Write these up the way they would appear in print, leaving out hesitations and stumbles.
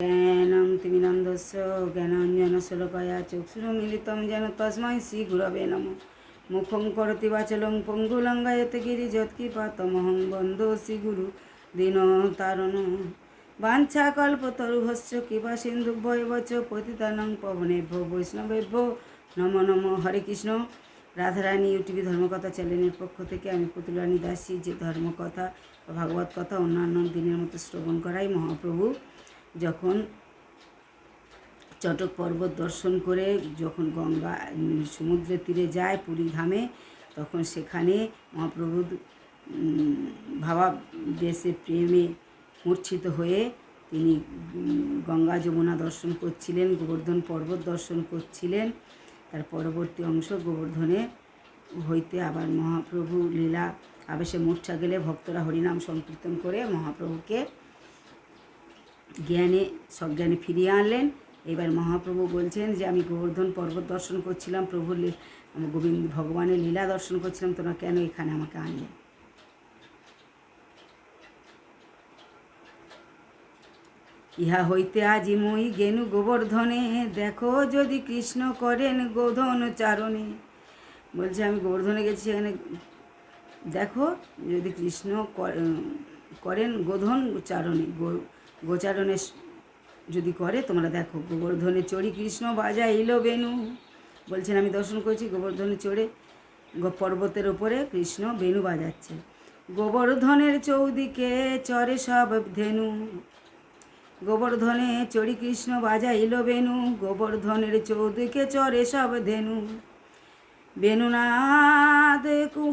জ্ঞাनं তিমিরন্ধস্য জ্ঞানাঞ্জনশলাকয়া চক্ষুरुन्मीलितं येन तस्मै श्रीगुरवे नमः। मुखं करोति वाचालं पङ्गुं लङ्घयते गिरिजत्कृपातमहं वन्दे श्रीगुरु दीनतारिणं। वाञ्छाकल्पतरुभ्यश्च कृपासिन्धुभ्यो च पतितानां पावनेभ्यो বৈষ্ণবেভ্যো নমো নমো। হরে কৃষ্ণ। রাধারানী ইউটিউবে ধর্মকথা চ্যানেলের পক্ষ থেকে আমি পুতুলানী দাসী যে ধর্মকথা ভাগবত কথা অন্যান্য দিনের মতো শ্রবণ করাই। মহাপ্রভু যখন চটক পর্বত দর্শন করে যখন গঙ্গা সমুদ্রের তীরে যায় পুরী ধামে, তখন সেখানে মহাপ্রভু ভাবাবেশে প্রেমে মূর্ছিত হয়ে তিনি গঙ্গা যমুনা দর্শন করছিলেন, গোবর্ধন পর্বত দর্শন করছিলেন। তার পরবর্তী অংশ গোবর্ধনে হইতে আবার মহাপ্রভু লীলা আবেশে মূর্ছা গেলে ভক্তরা হরিনাম সংকীর্তন করে মহাপ্রভুকে সজ্ঞানে ফিরিয়ে আনলেন। এবার মহাপ্রভু বলছেন যে আমি গোবর্ধন পর্বত দর্শন করছিলাম, প্রভুর গোবিন্দ ভগবানের লীলা দর্শন করছিলাম, তোমরা কেন এখানে আমাকে আনলে? ইহা হইতে আজি মই গেনু গোবর্ধনে, দেখো যদি কৃষ্ণ করেন গোধন চারণে। বলছে আমি গোবর্ধনে গেছি, সেখানে দেখো যদি কৃষ্ণ করেন গোধন চারণে, গোচারণে যদি করে তোমরা দেখো। গোবর্ধনে চড়ি কৃষ্ণ বাজাইল বেনু। বলছেন আমি দর্শন করছি গোবর্ধনে চড়ে পর্বতের ওপরে কৃষ্ণ বেনু বাজাচ্ছে। গোবর্ধনের চৌদিকে চরে সব ধেনু। গোবর্ধনে চড়ি কৃষ্ণ বাজাইল বেনু, গোবর্ধনের চৌদিকে চরে সব ধেনু। বেনুনাদ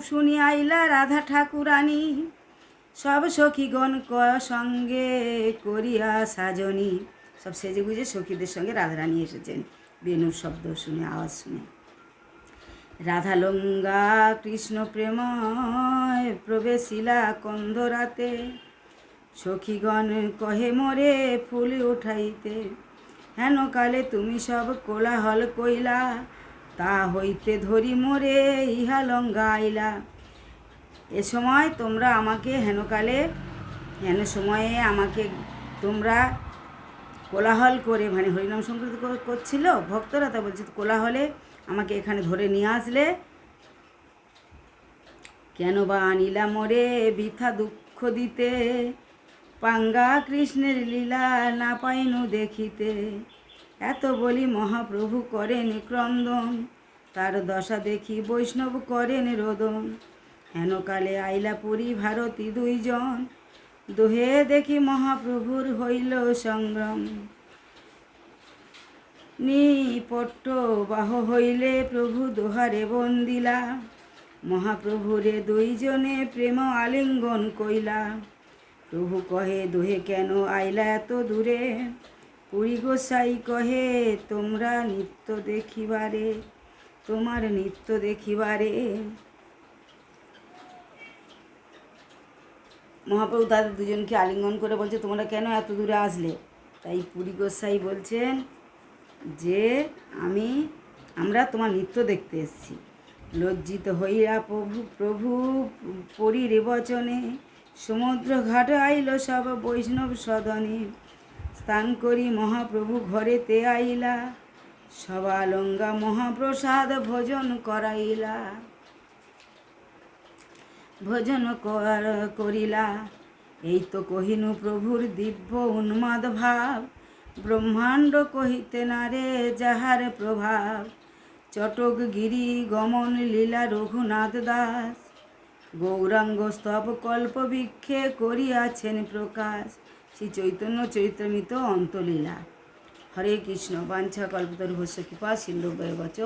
শুনি আইলা রাধা ঠাকুরানী, সব সখীগণ সঙ্গে করিয়া সাজনী। সব সেজে গুজে সখীদের সঙ্গে রাধারানী এসেছেন বেনুর শব্দ শুনে, আওয়াজ শুনে। রাধা লঙ্গা কৃষ্ণ প্রেময় প্রবেশিলা কন্ধরাতে, সখীগণ কহে মোরে ফুল উঠাইতে। হেন কালে তুমি সব কোলাহল কইলা, তা হইতে ধরি মোরে ইহা লঙ্গা আইলা। এ সময় তোমরা আমাকে হেন সময়ে আমাকে তোমরা কোলাহল করে, মানে হরিনাম সংকীর্তন করছিল ভক্তরা, তা বলছে কোলাহলে আমাকে এখানে ধরে নিয়ে আসলে। কেন বা আনিলা মোরে বৃথা দুঃখ দিতে, পাঙ্গা কৃষ্ণের লীলা না পাইনু দেখিতে। এত বলি মহাপ্রভু করেন ক্রন্দন, তার দশা দেখি বৈষ্ণব করেন রোদন। হেন কালে আইলা পুরী ভারতী দুইজন, দোহে দেখি মহাপ্রভুর হইল সংগ্রাম। নিপট্ট বাহ হইলে প্রভু দোহারে বন্দিলা, মহাপ্রভুরে দুইজনে প্রেম আলিঙ্গন কইলা। প্রভু কহে দোহে কেন আইলা এত দূরে, পুরী গোসাই কহে তোমরা নিত্য দেখিবারে, তোমার নিত্য দেখিবারে। মহাপ্রভু তাদের দুজনকে আলিঙ্গন করে বলছে তোমরা কেন এত দূরে আসলে? তাই পুরী গোসাই বলছেন যে আমরা তোমার নৃত্য দেখতে এসেছি। লজ্জিত হইয়া প্রভু পরীর বচনে, সমুদ্র ঘাট আইল সব বৈষ্ণব সদনে। স্নান করি মহাপ্রভু ঘরেতে আইলা, সবালঙ্গা মহাপ্রসাদ ভোজন করাইলা। ভোজন করিলা এই তো কহিনু প্রভুর দিব্য উন্মাদ ভাব, ব্রহ্মাণ্ড কহিতে না রে যাহার প্রভাব। চটক গিরি গমন লীলা রঘুনাথ দাস, গৌরাঙ্গ স্তব কল্প বৃক্ষে করিয়াছেন প্রকাশ। শ্রী চৈতন্য চরিতামৃত অন্তলীলা। হরে কৃষ্ণ। বাঞ্ছা কল্পতরুভ্যশ্চ কৃপা সিন্ধুভ্যেব চ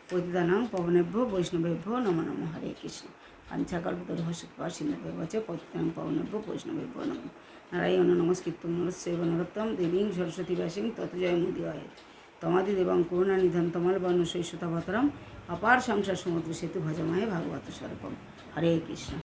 পতিতানাং পাবনেভ্যো বৈষ্ণবেভ্যো নমো নমঃ। হরে কৃষ্ণ। বাঞ্ছা কল্পতরুভ্যশ্চ কৃপা সিন্ধুভ্যেব চ পতিতানাং পাবনেভ্যো বৈষ্ণবেভ্যো নমঃ। নারায়ণ নমস্কৃত্যং নরস্যৈব নরোত্তমং দেবীং সরস্বতী ব্যাসং তত জয় মুদীরয়েৎ। তমাদি দেবং করুণানিধং তমলবর্ণ শৈশতাবতরম, অপার সংসার সমুদ্র সেতু ভজমাহে ভাগবত স্বরূপম। হরে কৃষ্ণ।